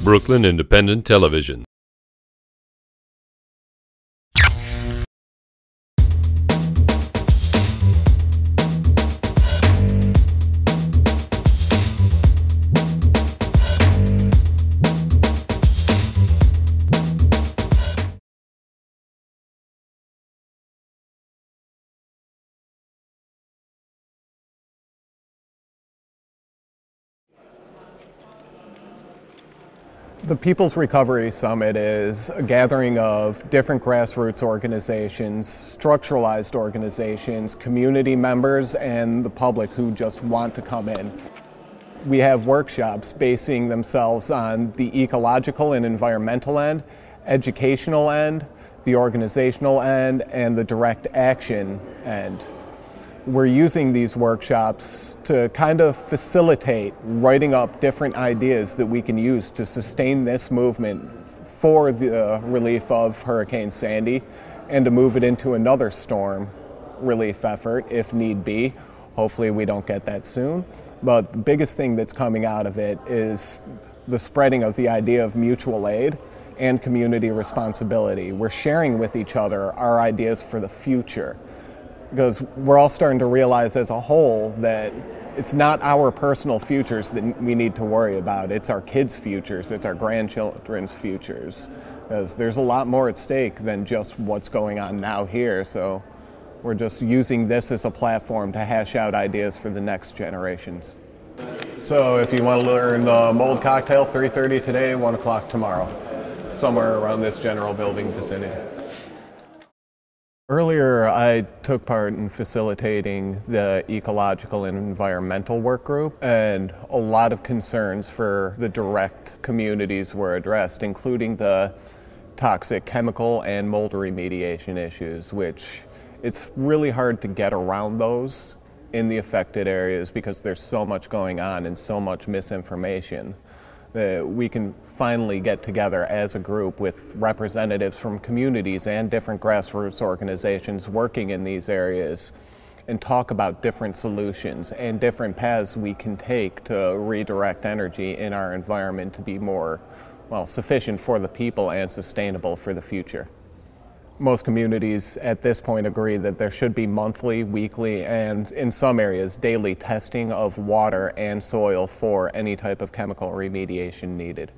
Brooklyn Independent Television. The People's Recovery Summit is a gathering of different grassroots organizations, structuralized organizations, community members, and the public who just want to come in. We have workshops basing themselves on the ecological and environmental end, educational end, the organizational end, and the direct action end. We're using these workshops to kind of facilitate writing up different ideas that we can use to sustain this movement for the relief of Hurricane Sandy and to move it into another storm relief effort if need be. Hopefully we don't get that soon. But the biggest thing that's coming out of it is the spreading of the idea of mutual aid and community responsibility. We're sharing with each other our ideas for the future, because we're all starting to realize as a whole that it's not our personal futures that we need to worry about. It's our kids' futures, it's our grandchildren's futures, because there's a lot more at stake than just what's going on now here. So we're just using this as a platform to hash out ideas for the next generations. So if you want to learn the mold cocktail, 3:30 today, 1 o'clock tomorrow, somewhere around this general building vicinity. Earlier, I took part in facilitating the ecological and environmental work group, and a lot of concerns for the direct communities were addressed, including the toxic chemical and mold remediation issues, which it's really hard to get around those in the affected areas because there's so much going on and so much misinformation. We can finally get together as a group with representatives from communities and different grassroots organizations working in these areas and talk about different solutions and different paths we can take to redirect energy in our environment to be more, sufficient for the people and sustainable for the future. Most communities at this point agree that there should be monthly, weekly, and in some areas daily testing of water and soil for any type of chemical remediation needed.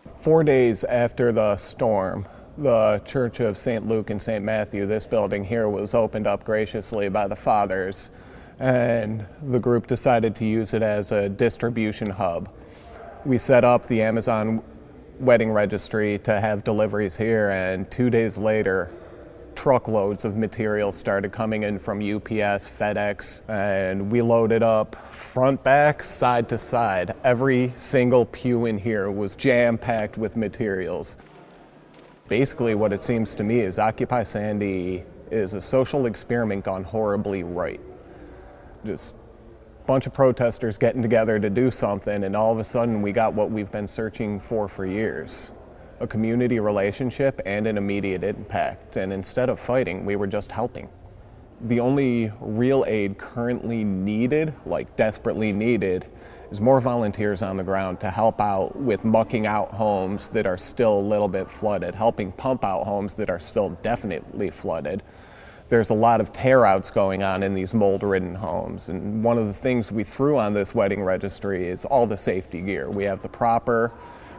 4 days after the storm, the Church of St. Luke and St. Matthew, this building here, was opened up graciously by the fathers, and the group decided to use it as a distribution hub. We set up the Amazon wedding registry to have deliveries here, and 2 days later truckloads of materials started coming in from UPS, FedEx, and we loaded up front, back, side to side. Every single pew in here was jam-packed with materials. Basically what it seems to me is Occupy Sandy is a social experiment gone horribly right. Just bunch of protesters getting together to do something, and all of a sudden we got what we've been searching for years, a community relationship and an immediate impact. And instead of fighting, we were just helping. The only real aid currently needed, like desperately needed, is more volunteers on the ground to help out with mucking out homes that are still a little bit flooded, helping pump out homes that are still definitely flooded. There's a lot of tear-outs going on in these mold-ridden homes, and one of the things we threw on this wedding registry is all the safety gear. We have the proper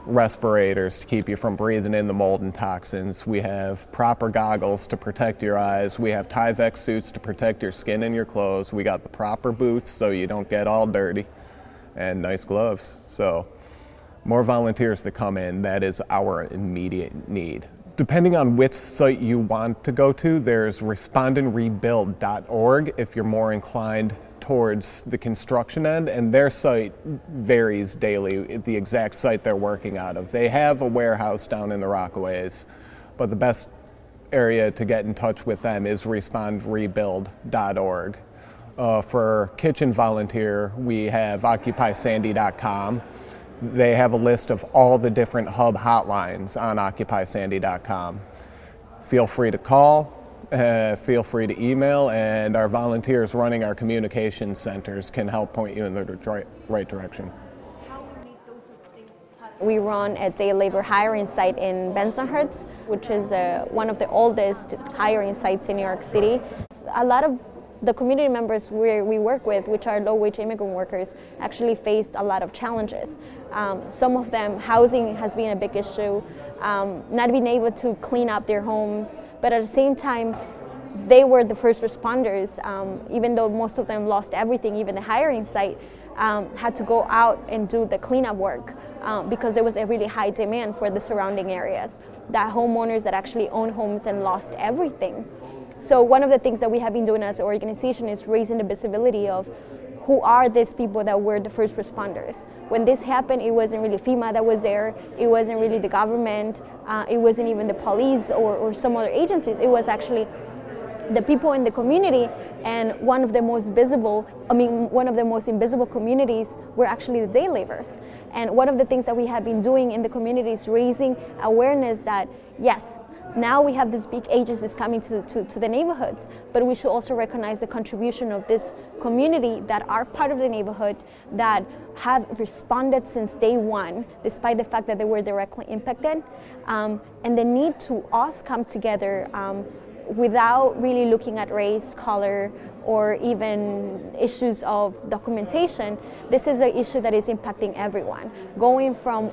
respirators to keep you from breathing in the mold and toxins. We have proper goggles to protect your eyes. We have Tyvek suits to protect your skin and your clothes. We got the proper boots so you don't get all dirty, and nice gloves. So more volunteers to come in, that is our immediate need. Depending on which site you want to go to, there's respondandrebuild.org if you're more inclined towards the construction end, and their site varies daily, the exact site they're working out of. They have a warehouse down in the Rockaways, but the best area to get in touch with them is respondrebuild.org. For kitchen volunteer, we have occupysandy.com. They have a list of all the different hub hotlines on occupysandy.com. Feel free to call, feel free to email, and our volunteers running our communication centers can help point you in the right direction. How we make those sort of things We run a day labor hiring site in Bensonhurst, which is one of the oldest hiring sites in New York City. A lot of the community members we work with, which are low-wage immigrant workers, actually faced a lot of challenges. Some of them, housing has been a big issue, not being able to clean up their homes, but at the same time, they were the first responders, even though most of them lost everything. Even the hiring site had to go out and do the cleanup work because there was a really high demand for the surrounding areas. That homeowners that actually own homes and lost everything. So one of the things that we have been doing as an organization is raising the visibility of who are these people that were the first responders. When this happened, it wasn't really FEMA that was there, it wasn't really the government, it wasn't even the police or some other agencies, it was actually the people in the community, and one of the most invisible communities were actually the day laborers. And one of the things that we have been doing in the community is raising awareness that, yes, now we have these big agencies coming to the neighborhoods, but we should also recognize the contribution of this community that are part of the neighborhood, that have responded since day one, despite the fact that they were directly impacted, and the need to us come together without really looking at race, color, or even issues of documentation. This is an issue that is impacting everyone. Going from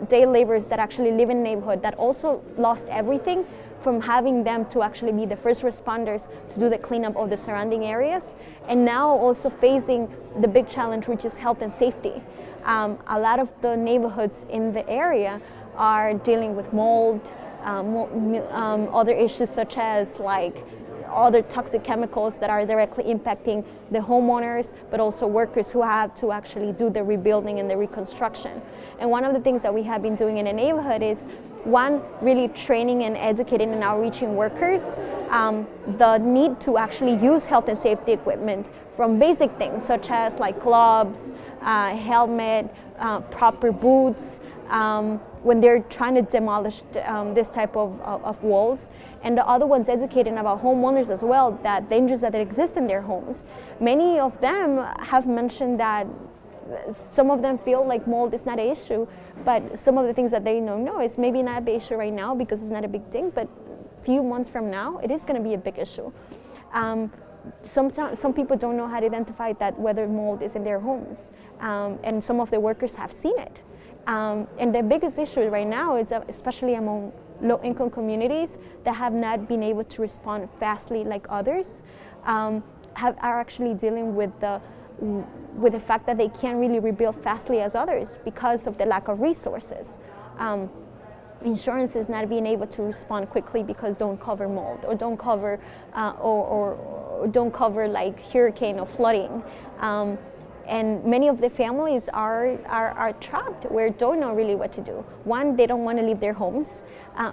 day laborers that actually live in the neighborhood that also lost everything, from having them to actually be the first responders to do the cleanup of the surrounding areas, and now also facing the big challenge, which is health and safety. A lot of the neighborhoods in the area are dealing with mold, other issues such as like other toxic chemicals that are directly impacting the homeowners, but also workers who have to actually do the rebuilding and the reconstruction. And one of the things that we have been doing in the neighborhood is, one, really training and educating and outreaching workers, the need to actually use health and safety equipment, from basic things such as like gloves, helmet, proper boots, when they're trying to demolish this type of walls. And the other ones educating about homeowners as well, that dangers that exist in their homes. Many of them have mentioned that some of them feel like mold is not an issue, but some of the things that they know is maybe not a big issue right now because it's not a big thing, but a few months from now, it is going to be a big issue. Some people don't know how to identify that whether mold is in their homes, and some of the workers have seen it. And the biggest issue right now is especially among low-income communities that have not been able to respond fastly like others, are actually dealing with the fact that they can't really rebuild fastly as others because of the lack of resources. Insurance is not being able to respond quickly because don't cover mold, or don't cover or don't cover like hurricane or flooding. And many of the families are trapped where they don't know really what to do. One, they don't want to leave their homes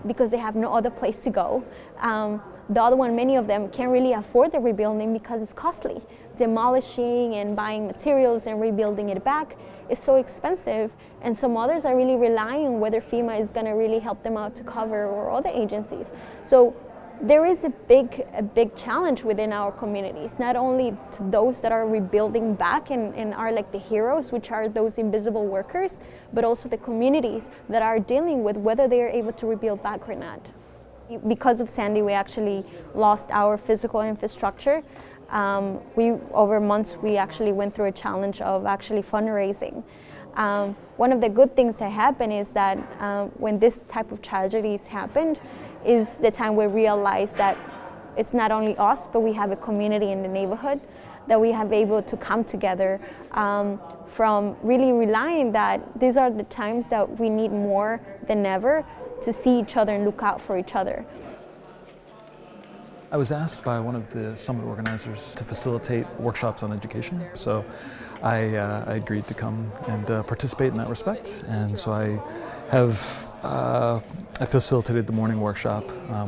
because they have no other place to go. The other one, many of them can't really afford the rebuilding because it's costly. Demolishing and buying materials and rebuilding it back is so expensive. And some others are really relying on whether FEMA is going to really help them out to cover, or other agencies. So there is a big challenge within our communities, not only to those that are rebuilding back and are like the heroes, which are those invisible workers, but also the communities that are dealing with whether they are able to rebuild back or not. Because of Sandy, we actually lost our physical infrastructure. Over months, we actually went through a challenge of actually fundraising. One of the good things that happened is that when this type of tragedies happened, is the time we realized that it's not only us, but we have a community in the neighborhood, that we have able to come together from really relying that these are the times that we need more than ever to see each other and look out for each other. I was asked by one of the summit organizers to facilitate workshops on education, so I agreed to come and participate in that respect. And so I facilitated the morning workshop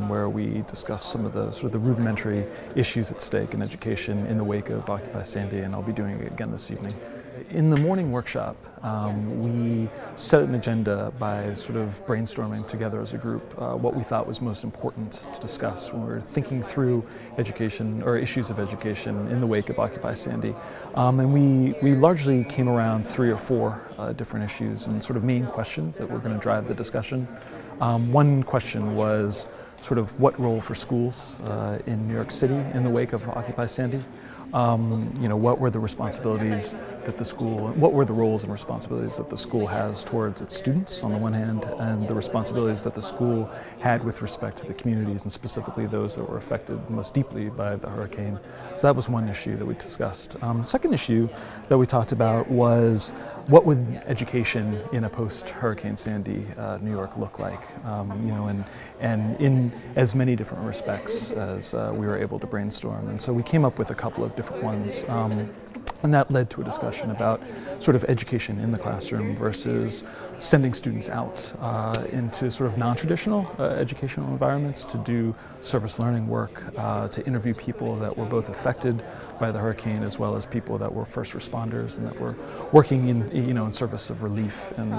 where we discussed some of the sort of the rudimentary issues at stake in education in the wake of Occupy Sandy, and I'll be doing it again this evening. In the morning workshop, we set an agenda by sort of brainstorming together as a group what we thought was most important to discuss when we were thinking through education or issues of education in the wake of Occupy Sandy. And we largely came around 3 or 4 different issues and sort of main questions that were going to drive the discussion. One question was sort of what role for schools in New York City in the wake of Occupy Sandy. What were the responsibilities that the school, what were the roles and responsibilities that the school has towards its students on the one hand, and the responsibilities that the school had with respect to the communities and specifically those that were affected most deeply by the hurricane. So that was one issue that we discussed. The second issue that we talked about was what would education in a post-Hurricane Sandy New York look like, and in as many different respects as we were able to brainstorm. And so we came up with a couple of different ones. And that led to a discussion about sort of education in the classroom versus sending students out into sort of non-traditional educational environments to do service learning work, to interview people that were both affected by the hurricane as well as people that were first responders and that were working in service of relief in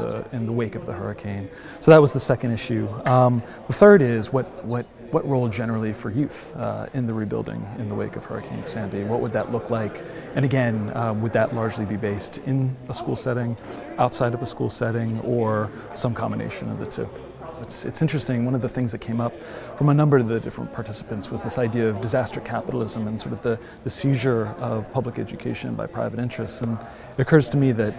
the wake of the hurricane. So that was the second issue. The third is what role generally for youth in the rebuilding in the wake of Hurricane Sandy? What would that look like? And again, would that largely be based in a school setting, outside of a school setting, or some combination of the two? It's interesting, one of the things that came up from a number of the different participants was this idea of disaster capitalism and sort of the seizure of public education by private interests. And it occurs to me that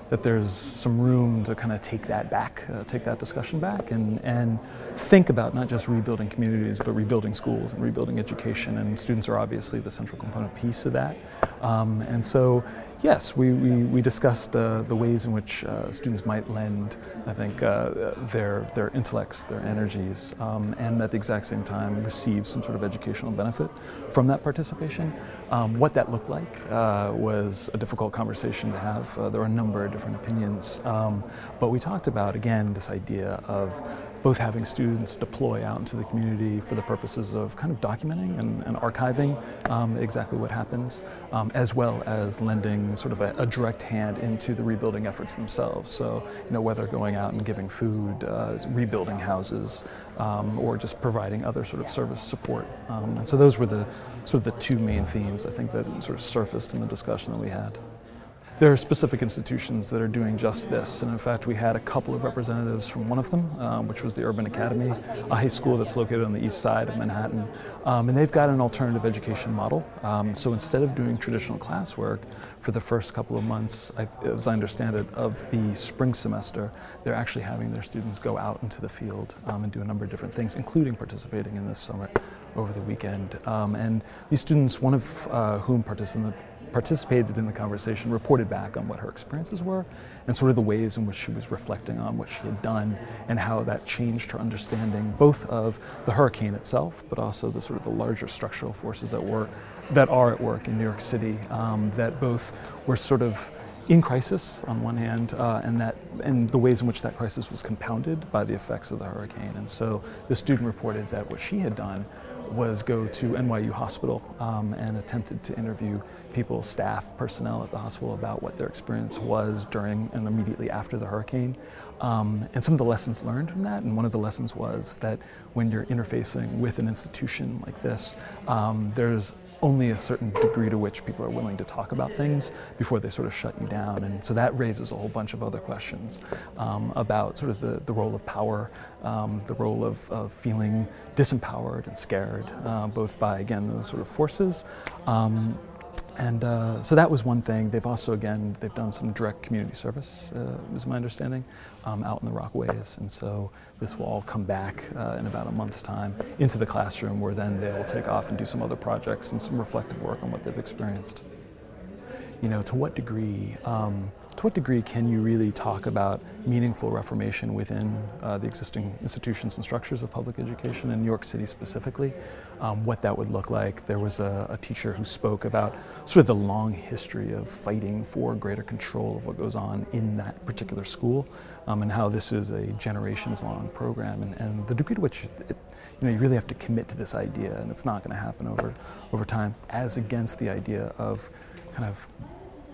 that there's some room to kind of take that back, take that discussion back and think about not just rebuilding communities, but rebuilding schools and rebuilding education, and students are obviously the central component piece of that. And so, yes, we discussed the ways in which students might lend, I think, their intellects, their energies, and at the exact same time receive some sort of educational benefit from that participation. What that looked like was a difficult conversation to have. There were a number of different opinions, but we talked about, again, this idea of both having students deploy out into the community for the purposes of kind of documenting and archiving exactly what happens, as well as lending sort of a direct hand into the rebuilding efforts themselves. So, whether going out and giving food, rebuilding houses, or just providing other sort of service support. And so those were the sort of the two main themes, I think, that sort of surfaced in the discussion that we had. There are specific institutions that are doing just this, and in fact we had a couple of representatives from one of them, which was the Urban Academy, a high school that's located on the east side of Manhattan, and they've got an alternative education model. So instead of doing traditional classwork for the first couple of months, as I understand it, of the spring semester, they're actually having their students go out into the field and do a number of different things, including participating in this summit over the weekend. And these students, one of whom participated in the conversation, reported back on what her experiences were and sort of the ways in which she was reflecting on what she had done and how that changed her understanding both of the hurricane itself, but also the sort of the larger structural forces that are at work in New York City, that both were sort of in crisis on one hand, and the ways in which that crisis was compounded by the effects of the hurricane. And so the student reported that what she had done was go to NYU Hospital and attempted to interview people, staff, personnel at the hospital about what their experience was during and immediately after the hurricane. And some of the lessons learned from that, and one of the lessons was that when you're interfacing with an institution like this, there's only a certain degree to which people are willing to talk about things before they sort of shut you down. And so that raises a whole bunch of other questions about sort of the role of power, the role of feeling disempowered and scared, both by, again, those sort of forces. So that was one thing. They've also, again, they've done some direct community service, is my understanding, out in the Rockaways. And so this will all come back in about a month's time into the classroom, where then they'll take off and do some other projects and some reflective work on what they've experienced. To what degree can you really talk about meaningful reformation within the existing institutions and structures of public education in New York City specifically? What that would look like. There was a teacher who spoke about sort of the long history of fighting for greater control of what goes on in that particular school, and how this is a generations-long program, and the degree to which you really have to commit to this idea, and it's not going to happen over time, as against the idea of kind of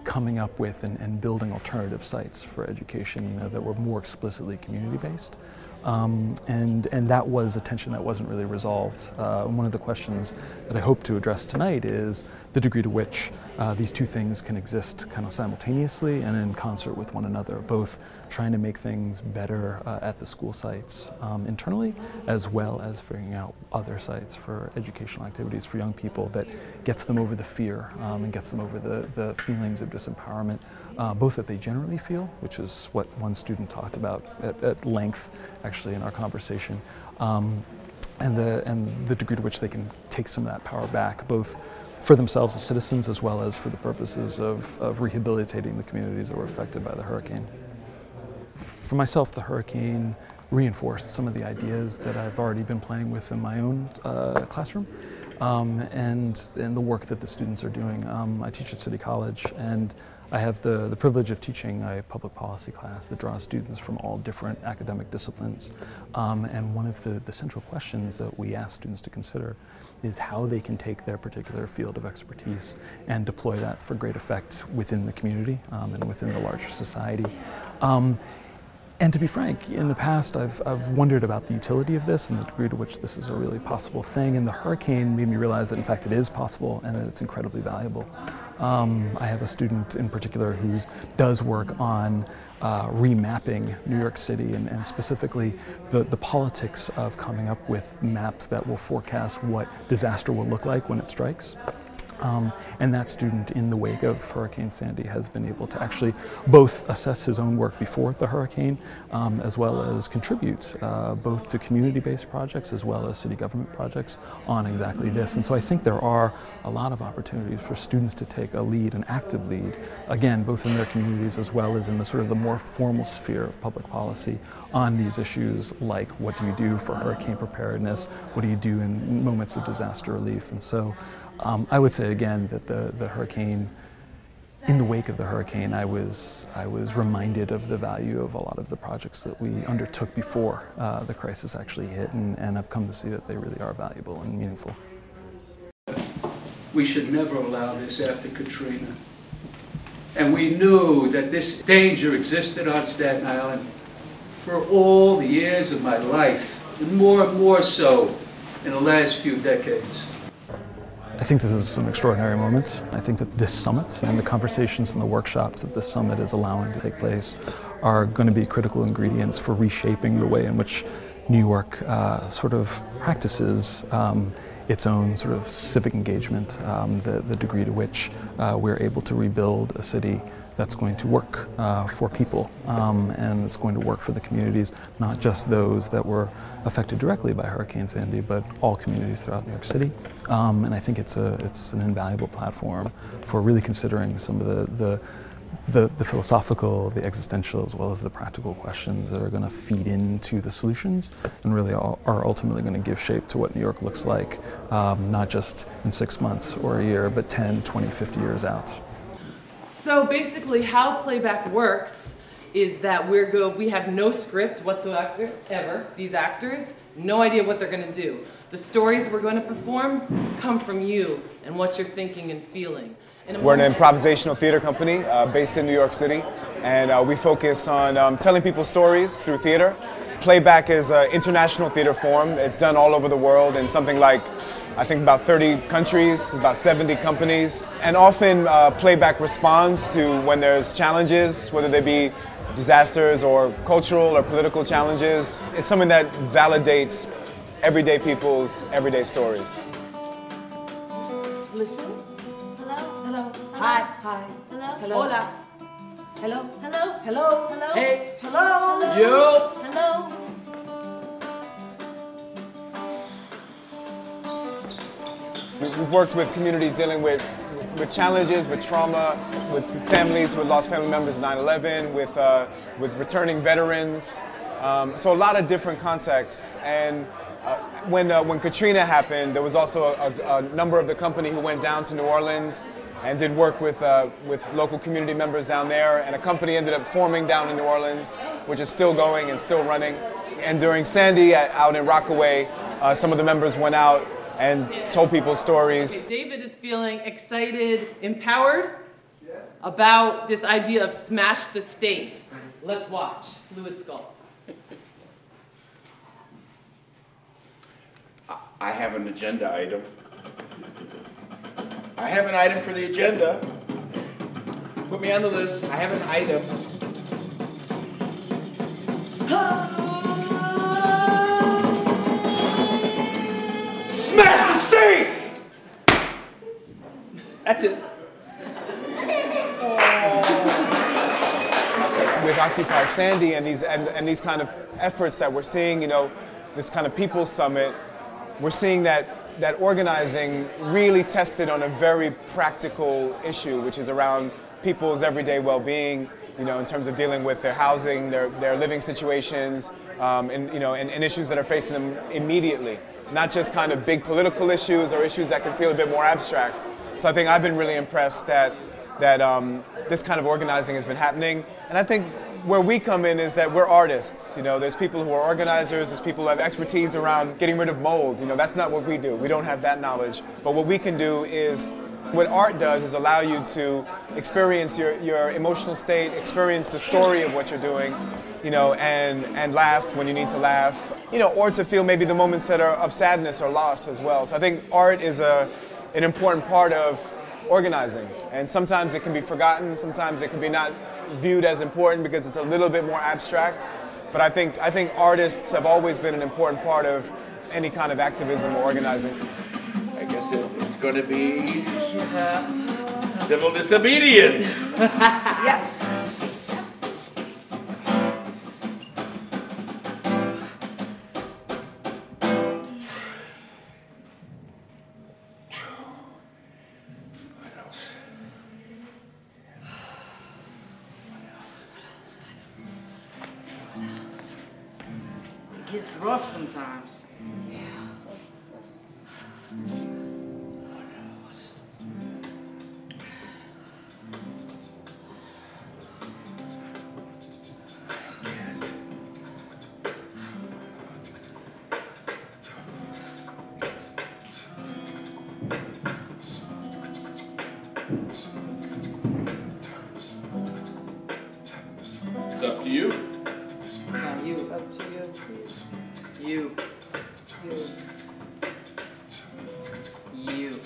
coming up with and building alternative sites for education, that were more explicitly community-based. And that was a tension that wasn't really resolved. One of the questions that I hope to address tonight is the degree to which these two things can exist kind of simultaneously and in concert with one another, both trying to make things better at the school sites internally, as well as figuring out other sites for educational activities for young people that gets them over the fear and gets them over the feelings of disempowerment, both that they generally feel, which is what one student talked about at length actually in our conversation, and the degree to which they can take some of that power back, both for themselves as citizens as well as for the purposes of rehabilitating the communities that were affected by the hurricane. For myself, the hurricane reinforced some of the ideas that I've already been playing with in my own classroom, and the work that the students are doing. I teach at City College, and I have the privilege of teaching a public policy class that draws students from all different academic disciplines. And one of the central questions that we ask students to consider is how they can take their particular field of expertise and deploy that for great effect within the community and within the larger society. And to be frank, in the past I've wondered about the utility of this and the degree to which this is a really possible thing, and the hurricane made me realize that in fact it is possible and that it's incredibly valuable. I have a student in particular who does work on remapping New York City and specifically the politics of coming up with maps that will forecast what disaster will look like when it strikes. And that student, in the wake of Hurricane Sandy, has been able to actually both assess his own work before the hurricane, as well as contribute both to community-based projects as well as city government projects on exactly this. And so I think there are a lot of opportunities for students to take a lead, an active lead, again, both in their communities as well as in the sort of the more formal sphere of public policy on these issues, like what do you do for hurricane preparedness, what do you do in moments of disaster relief. And so I would say again that the hurricane, in the wake of the hurricane, I was reminded of the value of a lot of the projects that we undertook before the crisis actually hit, and I've come to see that they really are valuable and meaningful. We should never allow this after Katrina. And we knew that this danger existed on Staten Island for all the years of my life, and more so in the last few decades. I think this is an extraordinary moment. I think that this summit and the conversations and the workshops that this summit is allowing to take place are going to be critical ingredients for reshaping the way in which New York sort of practices its own sort of civic engagement, the degree to which we're able to rebuild a city that's going to work for people and it's going to work for the communities, not just those that were affected directly by Hurricane Sandy, but all communities throughout New York City. And I think it's an invaluable platform for really considering some of the philosophical, the existential, as well as the practical questions that are going to feed into the solutions and really are ultimately going to give shape to what New York looks like, not just in 6 months or a year, but 10, 20, 50 years out. So basically how playback works is that we have no script whatsoever, these actors, no idea what they're going to do. The stories we're going to perform come from you and what you're thinking and feeling. We're an improvisational theater company based in New York City, and we focus on telling people stories through theater. Playback is an international theater form. It's done all over the world in something like, I think, about 30 countries, about 70 companies. And often playback responds to when there's challenges, whether they be disasters or cultural or political challenges. It's something that validates everyday people's everyday stories. Listen. Hello. Hello. Hello. Hi. Hi. Hello. Hello. Hola. Hello. Hello. Hello. Hello. Hey. Hello. Hello. You. Hello. We've worked with communities dealing with challenges, with trauma, with families who lost family members in 9/11, with returning veterans. So a lot of different contexts. And when Katrina happened, there was also a number of the company who went down to New Orleans and did work with local community members down there. And a company ended up forming down in New Orleans, which is still going and still running. And during Sandy out in Rockaway, some of the members went out and told people stories. David is feeling excited, empowered. about this idea of smash the state. Let's watch Fluid Sculpt. I have an agenda item. I have an item for the agenda. Put me on the list. I have an item. Smash the state! That's it. With Occupy Sandy and these kind of efforts that we're seeing, you know, this kind of People's Summit, we're seeing that organizing really tested on a very practical issue, which is around people's everyday well-being, you know, in terms of dealing with their housing, their living situations, and issues that are facing them immediately. Not just kind of big political issues or issues that can feel a bit more abstract. So I think I've been really impressed that this kind of organizing has been happening. And I think where we come in is that we're artists. You know, there's people who are organizers, there's people who have expertise around getting rid of mold. You know, that's not what we do. We don't have that knowledge. But what we can do is, what art does is allow you to experience your emotional state, experience the story of what you're doing, you know, and laugh when you need to laugh, you know, or to feel maybe the moments that are of sadness or loss as well. So I think art is an important part of organizing, and sometimes it can be forgotten, sometimes it can be not viewed as important because it's a little bit more abstract, but I think artists have always been an important part of any kind of activism or organizing. I guess it's going to be civil disobedience. Yes. It gets rough sometimes. It's up to you. It's you. It's up to you. You.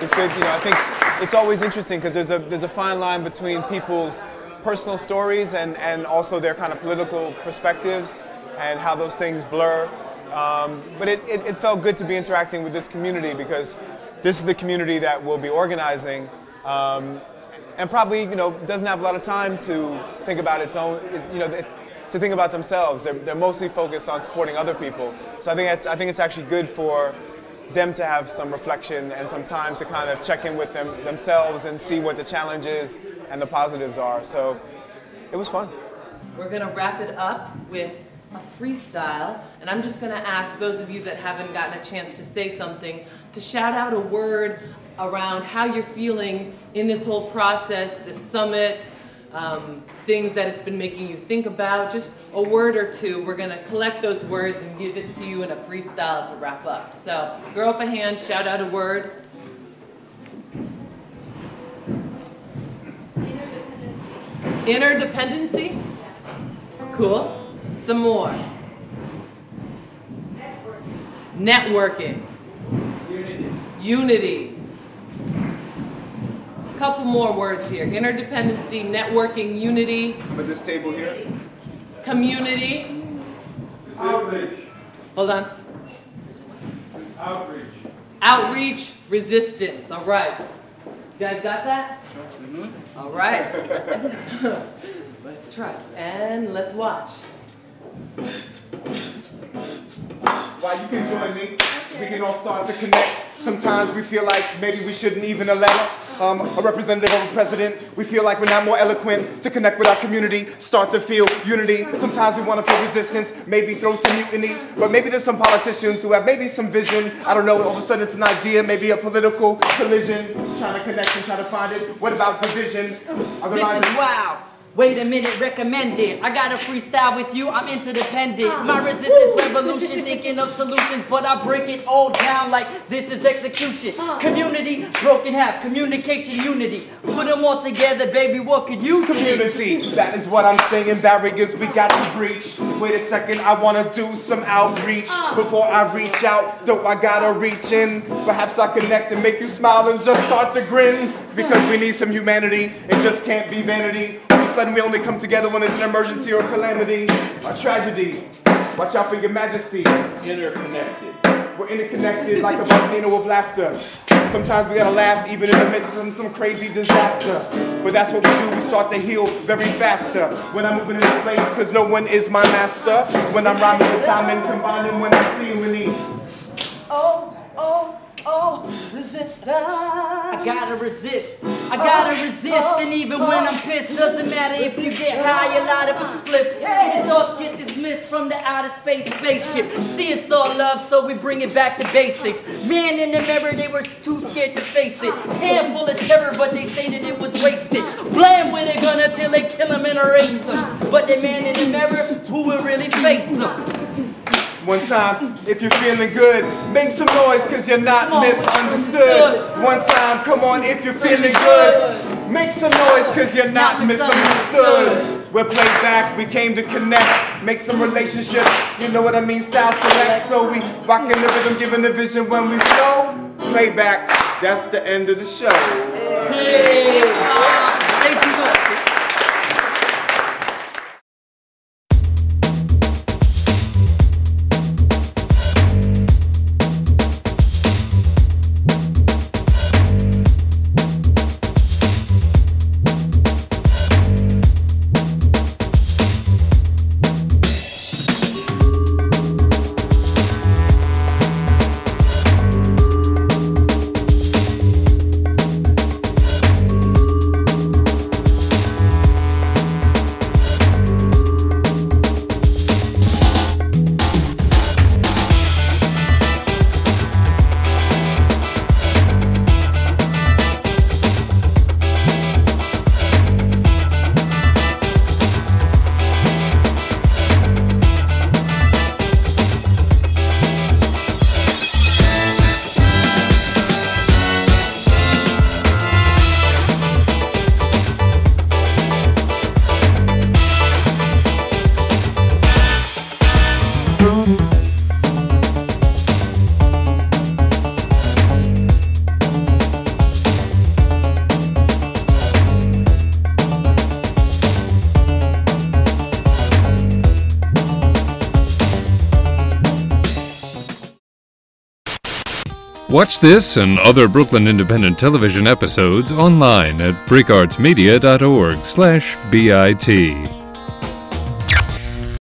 It's good, you know, I think it's always interesting because there's a fine line between people's personal stories and also their kind of political perspectives and how those things blur. But it felt good to be interacting with this community because this is the community that will be organizing and probably, you know, doesn't have a lot of time to think about its own, you know, to think about themselves. They're mostly focused on supporting other people. So I think it's actually good for them to have some reflection and some time to kind of check in with themselves and see what the challenges and the positives are. So it was fun. We're going to wrap it up with a freestyle, and I'm just going to ask those of you that haven't gotten a chance to say something to shout out a word around how you're feeling in this whole process, this summit, things that it's been making you think about, just a word or two. We're going to collect those words and give it to you in a freestyle to wrap up. So throw up a hand, shout out a word. Interdependency? Cool. Some more. Networking. Unity. A couple more words here. Interdependency, networking, unity. But this table here? Community. Outreach. Hold on. Outreach. Outreach, resistance. All right. You guys got that? Mm-hmm. All right. Let's trust and let's watch. Why you can join me, we can all start to connect. Sometimes we feel like maybe we shouldn't even elect a representative or a president. We feel like we're not more eloquent to connect with our community, start to feel unity. Sometimes we want to feel resistance, maybe throw some mutiny. But maybe there's some politicians who have maybe some vision. I don't know, all of a sudden it's an idea, maybe a political collision. Trying to connect and try to find it. What about division? This is wow. Wait a minute, recommended. I got a freestyle with you, I'm interdependent. My resistance revolution, thinking of solutions, but I break it all down like this is execution. Community, broken half, communication, unity. Put them all together, baby, what could you see? Community, that is what I'm saying, barriers we got to breach. Wait a second, I wanna do some outreach. Before I reach out, though I gotta reach in. Perhaps I connect and make you smile and just start to grin. Because we need some humanity, it just can't be vanity. All of a sudden we only come together when there's an emergency or calamity, a tragedy. Watch out for your majesty. Interconnected. We're interconnected like a volcano of laughter. Sometimes we gotta laugh even in the midst of some crazy disaster. But that's what we do, we start to heal very faster. When I'm moving into place, cause no one is my master. When I'm rhyming with time and combining when I see you in these. Resistance. I gotta resist. I gotta resist. And even when I'm pissed, doesn't matter if you get high, you light up a split. Your thoughts get dismissed from the outer space spaceship. See, it's all love, so we bring it back to basics. Man in the mirror, they were too scared to face it. Hands full of terror, but they say that it was wasted. Blame with a gun until they kill him and erase him. But the man in the mirror, who will really face him? One time, if you're feeling good, make some noise cause you're not misunderstood. One time, come on, if you're feeling good, make some noise cause you're not misunderstood. We're played back, we came to connect, make some relationships, you know what I mean, style select. So we rockin' the rhythm, giving the vision when we flow. Playback, that's the end of the show. Thank you much. Watch this and other Brooklyn Independent Television episodes online at bricartsmedia.org/BIT.